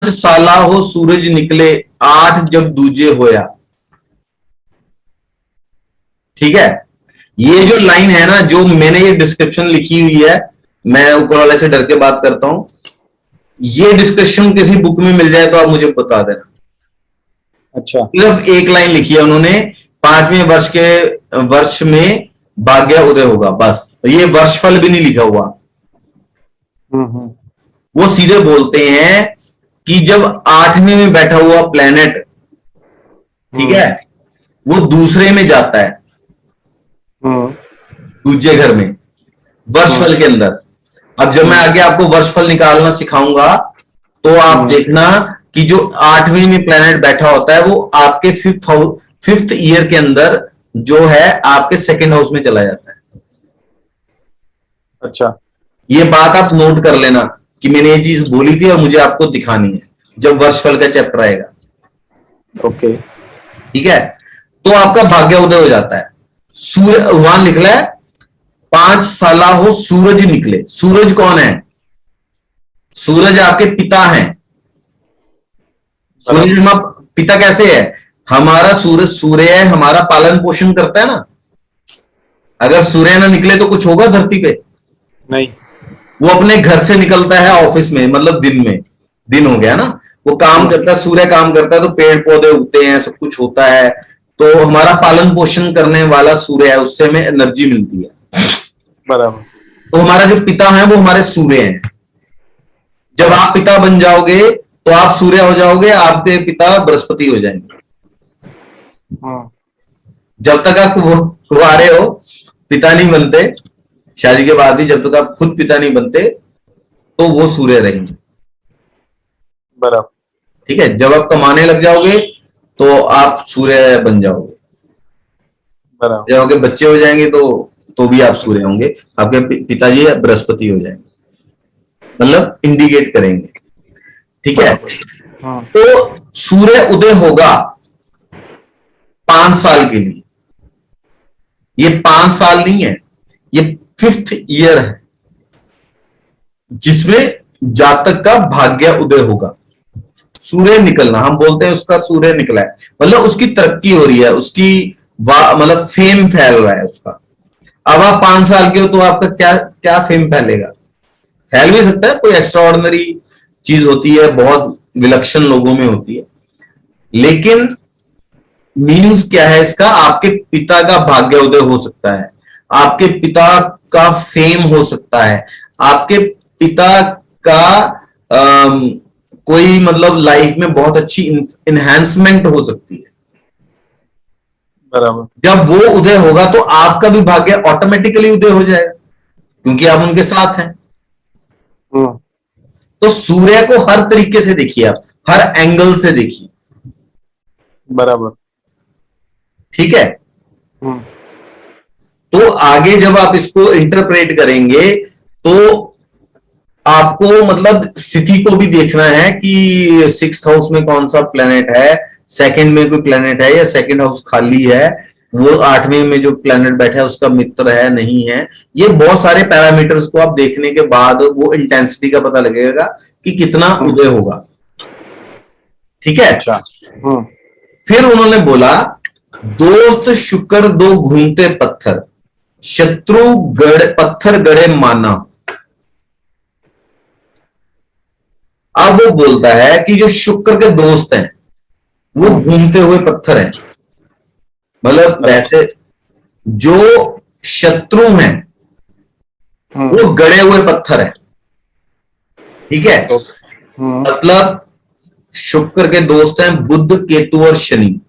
साला हो सूरज निकले, आठ जब दूजे होया। ठीक है, ये जो लाइन है ना, जो मैंने ये डिस्क्रिप्शन लिखी हुई है, मैं ऊपर वाले से डर के बात करता हूं, ये डिस्कशन किसी बुक में मिल जाए तो आप मुझे बता देना। अच्छा, सिर्फ एक लाइन लिखी है उन्होंने, 5वें वर्ष में भाग्य उदय होगा, बस। ये वर्षफल भी नहीं लिखा हुआ। वो सीधे बोलते हैं कि जब 8वें में बैठा हुआ प्लेनेट, ठीक है, वो दूसरे में जाता है, दूसरे घर में, वर्षफल के अंदर। अब जब मैं आगे आपको वर्षफल निकालना सिखाऊंगा, तो आप देखना कि जो 8वें में प्लेनेट बैठा होता है, वो आपके फिफ्थ ईयर के अंदर जो है आपके सेकंड हाउस में चला जाता है। अच्छा, ये बात आप नोट कर लेना कि मैंने ये चीज बोली थी और मुझे आपको दिखानी है जब वर्षफल का चैप्टर आएगा। ओके, ठीक है, तो आपका भाग्य उदय हो जाता है। सूर्य वहां लिखला है 5 साला हो सूरज निकले। सूरज कौन है? सूरज आपके पिता हैं। सूरज हमारा पिता कैसे है? हमारा सूर्य है, हमारा पालन पोषण करता है ना। अगर सूर्य ना निकले तो कुछ होगा धरती पे? नहीं। वो अपने घर से निकलता है ऑफिस में, मतलब दिन में, दिन हो गया ना, वो काम करता है, सूर्य काम करता है, तो पेड़ पौधे उगते हैं, सब कुछ होता है। तो हमारा पालन पोषण करने वाला सूर्य है, उससे हमें एनर्जी मिलती है। बराबर। तो हमारा जो पिता है वो हमारे सूर्य हैं। जब आप पिता बन जाओगे तो आप सूर्य हो जाओगे, आपके पिता बृहस्पति हो जाएंगे। जब तक आप कुंवारे हो, पिता नहीं बनते, शादी के बाद भी जब तक आप खुद पिता नहीं बनते, तो वो सूर्य रहेंगे। बराबर। ठीक है, जब आप कमाने लग जाओगे तो आप सूर्य बन जाओगे। बराबर। जब आपके बच्चे हो जाएंगे तो भी आप सूर्य होंगे, आपके पिताजी बृहस्पति हो जाएंगे, मतलब इंडिकेट करेंगे। ठीक है, तो सूर्य उदय होगा 5 साल के लिए। ये 5 साल नहीं है, ये 5th ईयर है जिसमें जातक का भाग्य उदय होगा। सूर्य निकलना, हम बोलते हैं उसका सूर्य निकला है, मतलब उसकी तरक्की हो रही है, उसकी मतलब फेम फैल रहा है उसका। अब आप 5 साल के हो तो आपका क्या क्या फेम फैलेगा? फैल भी सकता है, कोई एक्स्ट्रा ऑर्डिनरी चीज होती है, बहुत विलक्षण लोगों में होती है, लेकिन मीन्स क्या है इसका? आपके पिता का भाग्य उदय हो सकता है, आपके पिता का फेम हो सकता है, आपके पिता का कोई मतलब लाइफ में बहुत अच्छी इनहेंसमेंट हो सकती है। बराबर। जब वो उदय होगा तो आपका भी भाग्य ऑटोमेटिकली उदय हो जाएगा, क्योंकि आप उनके साथ हैं। तो सूर्य को हर तरीके से देखिए, आप हर एंगल से देखिए। बराबर। ठीक है, तो आगे जब आप इसको इंटरप्रेट करेंगे तो आपको मतलब स्थिति को भी देखना है कि 6th हाउस में कौन सा प्लेनेट है, सेकंड में कोई प्लेनेट है या सेकंड हाउस खाली है, वो 8वें में जो प्लेनेट बैठा है उसका मित्र है नहीं है। ये बहुत सारे पैरामीटर्स को आप देखने के बाद वो इंटेंसिटी का पता लगेगा कि कितना उदय होगा। ठीक है, अच्छा। फिर उन्होंने बोला, दोस्त शुक्र दो घूमते पत्थर, शत्रु पत्थर गड़े माना। अब वो बोलता है कि जो शुक्र के दोस्त हैं वो घूमते हुए पत्थर हैं, मतलब वैसे जो शत्रु हैं वो गड़े हुए पत्थर हैं। ठीक है, मतलब शुक्र के दोस्त हैं बुध, केतु और शनि।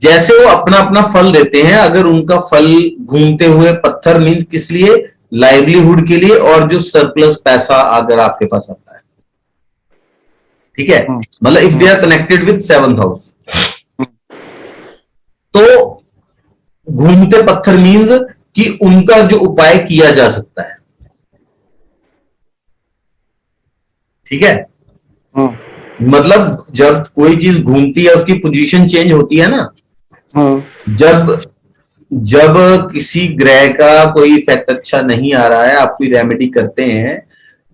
जैसे वो अपना अपना फल देते हैं, अगर उनका फल घूमते हुए पत्थर मीन्स किस लिए? लाइवलीहुड के लिए, और जो सरप्लस पैसा अगर आपके पास आता है। ठीक है, मतलब if they are connected with 7th house, तो घूमते पत्थर मीन्स कि उनका जो उपाय किया जा सकता है। ठीक है, मतलब जब कोई चीज घूमती है उसकी पोजीशन चेंज होती है ना। जब किसी ग्रह का कोई इफेक्ट अच्छा नहीं आ रहा है, आप कोई रेमेडी करते हैं,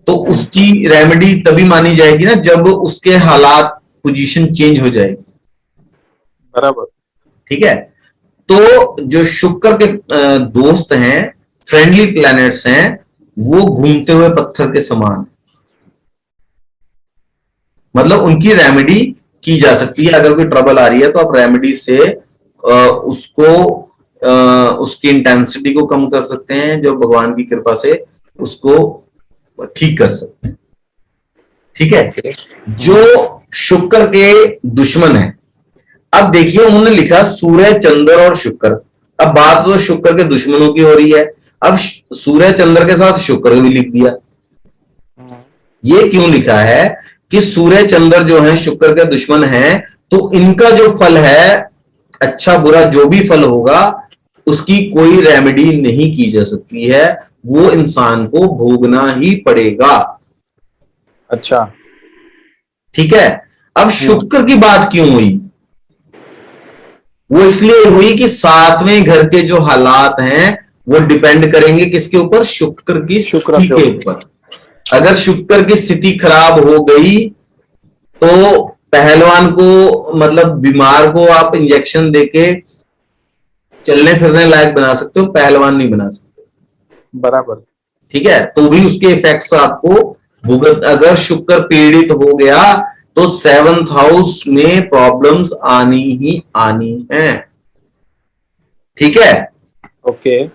तो उसकी रेमेडी तभी मानी जाएगी ना जब उसके हालात पोजीशन चेंज हो जाएगी। बराबर। ठीक है, तो जो शुक्र के दोस्त हैं, फ्रेंडली प्लैनेट्स हैं, वो घूमते हुए पत्थर के समान, मतलब उनकी रेमेडी की जा सकती है। अगर कोई ट्रबल आ रही है तो आप रेमेडी से उसको उसकी इंटेंसिटी को कम कर सकते हैं, जो भगवान की कृपा से उसको ठीक कर सकते हैं। ठीक है, जो शुक्र के दुश्मन है, अब देखिए उन्होंने लिखा सूर्य, चंद्र और शुक्र। अब बात तो शुक्र के दुश्मनों की हो रही है, अब सूर्य चंद्र के साथ शुक्र भी लिख दिया। ये क्यों लिखा है कि सूर्य चंद्र जो है शुक्र के दुश्मन हैं, तो इनका जो फल है, अच्छा बुरा जो भी फल होगा, उसकी कोई रेमेडी नहीं की जा सकती है, वो इंसान को भोगना ही पड़ेगा। अच्छा, ठीक है, अब शुक्र की बात क्यों हुई? वो इसलिए हुई कि सातवें घर के जो हालात हैं वो डिपेंड करेंगे किसके ऊपर? शुक्र की स्थिति के ऊपर। अगर शुक्र की स्थिति खराब हो गई तो पहलवान को, मतलब बीमार को आप इंजेक्शन देके चलने फिरने लायक बना सकते हो, पहलवान नहीं बना सकते। बराबर। ठीक है, तो भी उसके इफेक्ट्स आपको भुगत, अगर शुक्र पीड़ित हो गया तो 7th हाउस में प्रॉब्लम्स आनी ही आनी है। ठीक है, ओके।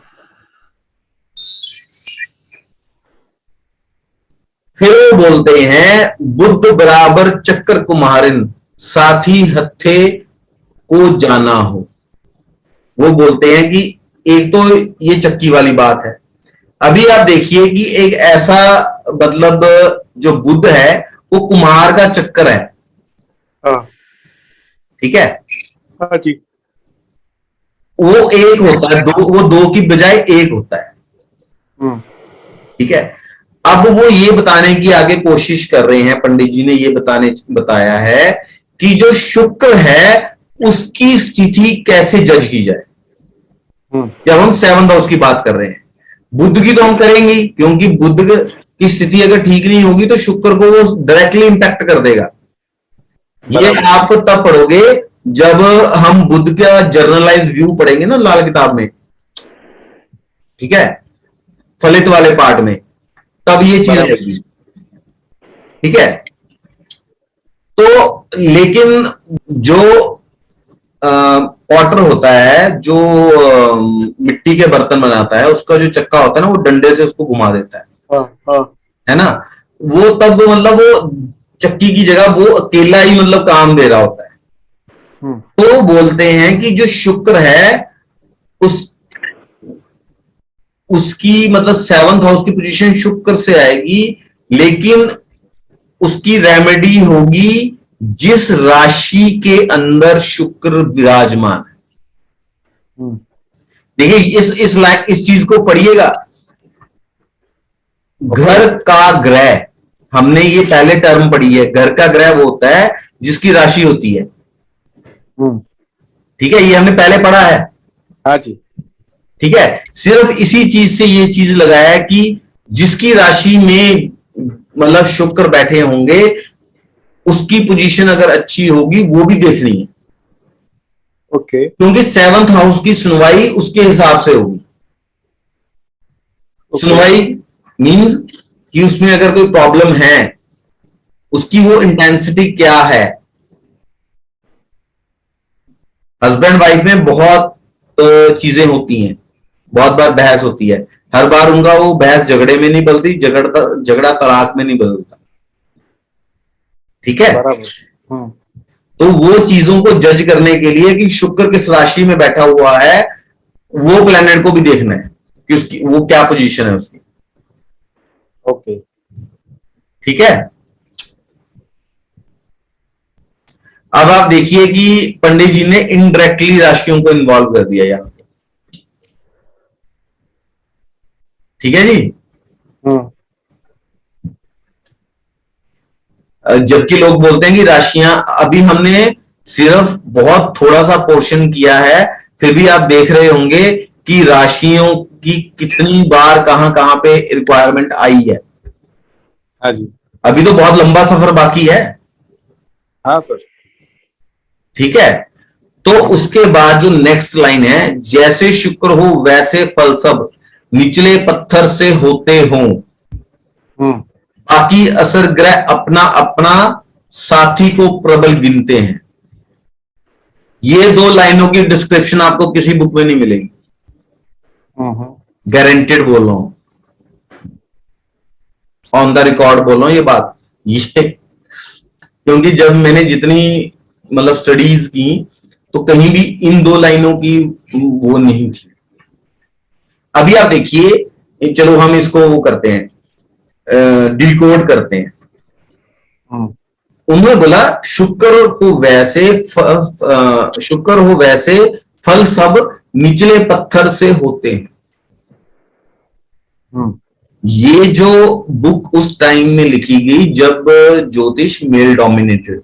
फिर वो बोलते हैं बुद्ध बराबर चक्कर कुम्हारिन, साथी हत्थे को जाना हो। वो बोलते हैं कि एक तो ये चक्की वाली बात है। अभी आप देखिए कि एक ऐसा, मतलब जो बुद्ध है वो कुम्हार का चक्कर है। हाँ। ठीक है, हाँ जी। वो एक होता है, वो दो की बजाय एक होता है। ठीक है, अब वो ये बताने की आगे कोशिश कर रहे हैं, पंडित जी ने ये बताया है कि जो शुक्र है उसकी स्थिति कैसे जज की जाए। जब हम 7th हाउस की बात कर रहे हैं, बुद्ध की तो हम करेंगे, क्योंकि बुद्ध की स्थिति अगर ठीक नहीं होगी तो शुक्र को वो डायरेक्टली इंपैक्ट कर देगा। ये आप तब पढ़ोगे जब हम बुद्ध का जर्नलाइज व्यू पढ़ेंगे ना लाल किताब में। ठीक है, फलित वाले पार्ट में, तब ये चीज आएगी। ठीक है, तो लेकिन जो पॉटर होता है, जो मिट्टी के बर्तन बनाता है, उसका जो चक्का होता है ना, वो डंडे से उसको घुमा देता है। है ना, वो तब मतलब वो चक्की की जगह वो अकेला ही मतलब काम दे रहा होता है। तो बोलते हैं कि जो शुक्र है उसकी मतलब 7th हाउस की पोजीशन शुक्र से आएगी, लेकिन उसकी रेमेडी होगी जिस राशि के अंदर शुक्र विराजमान है। देखिए इस चीज को पढ़िएगा। घर का ग्रह, हमने ये पहले टर्म पढ़ी है, घर का ग्रह वो होता है जिसकी राशि होती है। ठीक है, ये हमने पहले पढ़ा है। हाँ जी। ठीक है, सिर्फ इसी चीज से ये चीज लगाया है कि जिसकी राशि में मतलब शुक्र बैठे होंगे उसकी पोजीशन अगर अच्छी होगी वो भी देखनी है। ओके। क्योंकि 7th हाउस की सुनवाई उसके हिसाब से होगी। सुनवाई मीन्स कि उसमें अगर कोई प्रॉब्लम है उसकी वो इंटेंसिटी क्या है। हस्बैंड वाइफ में बहुत चीजें होती हैं, बहुत बार बहस होती है, हर बार उनका वो बहस झगड़े में नहीं बदलती, झगड़ा तलाक में नहीं बदलता। ठीक है, तो वो चीजों को जज करने के लिए कि शुक्र किस राशि में बैठा हुआ है, वो प्लैनेट को भी देखना है कि उसकी वो क्या पोजीशन है उसकी। ओके। ठीक है, अब आप देखिए कि पंडित जी ने इनडायरेक्टली राशियों को इन्वॉल्व कर दिया यहां पे। ठीक है जी। जबकि लोग बोलते हैं कि राशियां, अभी हमने सिर्फ बहुत थोड़ा सा पोर्शन किया है, फिर भी आप देख रहे होंगे कि राशियों की कितनी बार कहां कहां पे रिक्वायरमेंट आई है। हाँ जी। अभी तो बहुत लंबा सफर बाकी है। हाँ सर। ठीक है, तो उसके बाद जो नेक्स्ट लाइन है, जैसे शुक्र हो वैसे फल सब निचले पत्थर से होते हों, बाकी असर ग्रह अपना अपना साथी को प्रबल गिनते हैं। ये दो लाइनों की डिस्क्रिप्शन आपको किसी बुक में नहीं मिलेगी, गारंटेड बोल रहा हूं, ऑन द रिकॉर्ड बोल रहा हूं ये बात। ये क्योंकि जब मैंने जितनी मतलब स्टडीज की तो कहीं भी इन दो लाइनों की वो नहीं थी। अभी आप देखिए, चलो हम इसको वो करते हैं, डिकोड करते हैं। उन्होंने बोला शुक्र हो वैसे फल सब निचले पत्थर से होते हैं। ये जो बुक उस टाइम में लिखी गई जब ज्योतिष मेल डोमिनेटेड,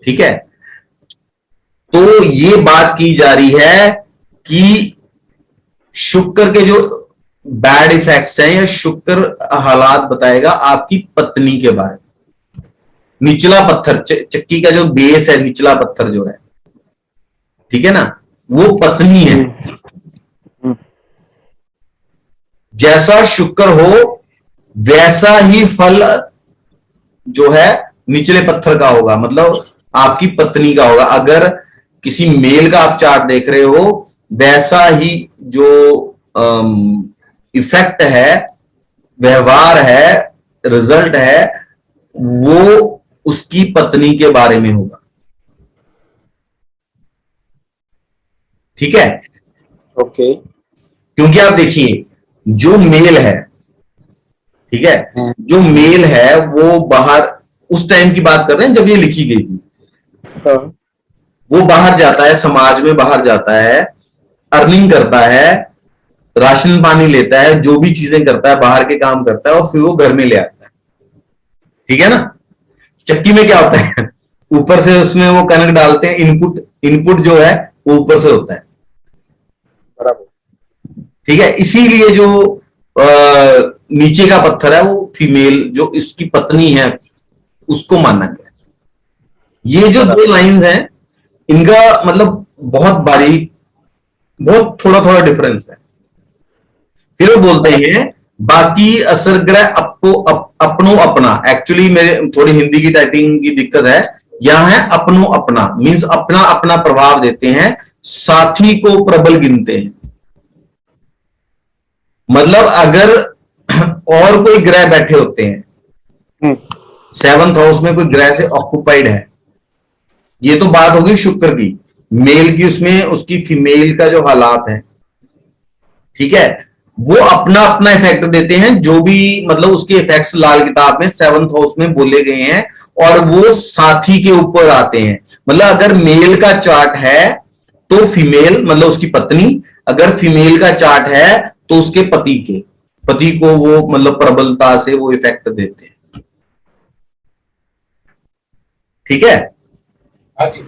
ठीक है, तो ये बात की जा रही है कि शुक्र के जो बैड इफेक्ट्स हैं या शुक्र हालात बताएगा आपकी पत्नी के बारे में। निचला पत्थर, चक्की का जो बेस है, निचला पत्थर जो है, ठीक है ना, वो पत्नी है। जैसा शुक्र हो वैसा ही फल जो है निचले पत्थर का होगा, मतलब आपकी पत्नी का होगा। अगर किसी मेल का आप चार्ट देख रहे हो, वैसा ही जो इफेक्ट है, व्यवहार है, रिजल्ट है, वो उसकी पत्नी के बारे में होगा। ठीक है, ओके। क्योंकि आप देखिए जो मेल है, ठीक है, जो मेल है वो बाहर, उस टाइम की बात कर रहे हैं जब ये लिखी गई थी, वो बाहर जाता है, समाज में बाहर जाता है, अर्निंग करता है, राशन पानी लेता है, जो भी चीजें करता है, बाहर के काम करता है, और फिर वो घर में ले आता है। ठीक है ना। चक्की में क्या होता है, ऊपर से उसमें वो कनक डालते हैं, इनपुट जो है वो ऊपर से होता है। बराबर। ठीक है, इसीलिए जो नीचे का पत्थर है वो फीमेल जो इसकी पत्नी है उसको माना गया। ये जो दो लाइंस हैं इनका मतलब बहुत बारीक, बहुत थोड़ा थोड़ा डिफरेंस है। फिर वो बोलते हैं बाकी असर ग्रह अपनो अपना, एक्चुअली मेरे थोड़ी हिंदी की टाइपिंग की दिक्कत है, यहां है अपनो अपना, मींस अपना अपना प्रभाव देते हैं, साथी को प्रबल गिनते हैं। मतलब अगर और कोई ग्रह बैठे होते हैं, 7th हाउस में कोई ग्रह से ऑक्युपाइड है, ये तो बात होगी शुक्र की, मेल की, उसमें उसकी फीमेल का जो हालात है, ठीक है, वो अपना अपना इफेक्ट देते हैं। जो भी मतलब उसके इफेक्ट्स लाल किताब में 7th हाउस में बोले गए हैं, और वो साथी के ऊपर आते हैं। मतलब अगर मेल का चार्ट है तो फीमेल मतलब उसकी पत्नी, अगर फीमेल का चार्ट है तो उसके पति को वो मतलब प्रबलता से वो इफेक्ट देते हैं। ठीक है, हाँ जी।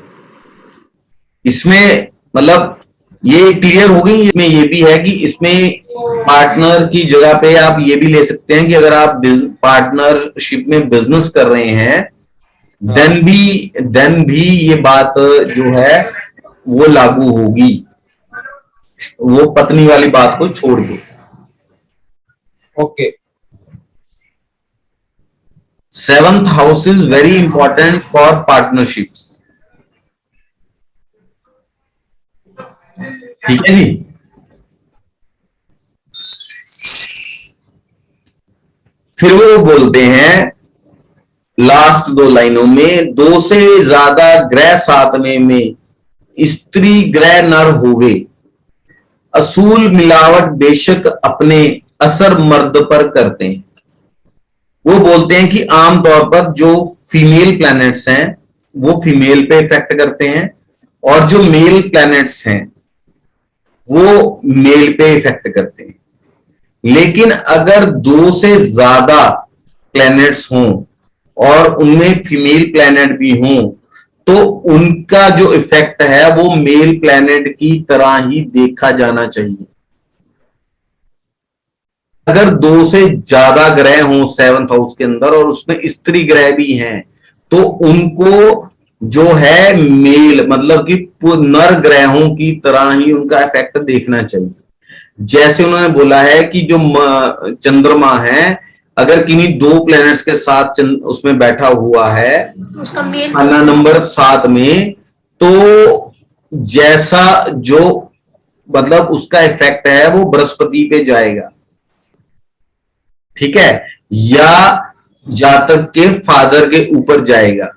इसमें मतलब ये क्लियर हो गई। इसमें ये भी है कि इसमें पार्टनर की जगह पे आप ये भी ले सकते हैं कि अगर आप पार्टनरशिप में बिजनेस कर रहे हैं, देन भी ये बात जो है वो लागू होगी, वो पत्नी वाली बात को छोड़ के। Okay. 7th house is very important for partnerships. ठीक है जी। फिर वो बोलते हैं लास्ट दो लाइनों में, 2 से ज्यादा ग्रह सातवें में स्त्री ग्रह नर होवे, असूल मिलावट बेशक अपने असर मर्द पर करते हैं। वो बोलते हैं कि आमतौर पर जो फीमेल प्लैनेट्स हैं वो फीमेल पे इफेक्ट करते हैं, और जो मेल प्लैनेट्स हैं वो मेल पे इफेक्ट करते हैं। लेकिन अगर 2 से ज्यादा प्लैनेट्स हों और उनमें फीमेल प्लैनेट भी हों, तो उनका जो इफेक्ट है वो मेल प्लैनेट की तरह ही देखा जाना चाहिए। अगर दो से ज्यादा ग्रह हों सेवंथ हाउस के अंदर और उसमें स्त्री ग्रह भी हैं, तो उनको जो है मेल मतलब कि नर ग्रहों की तरह ही उनका इफेक्ट देखना चाहिए। जैसे उन्होंने बोला है कि जो चंद्रमा है अगर किन्हीं दो प्लैनेट्स के साथ उसमें बैठा हुआ है उसका मेल खाना नंबर 7 में, तो जैसा जो मतलब उसका इफेक्ट है वो बृहस्पति पे जाएगा, ठीक है, या जातक के फादर के ऊपर जाएगा।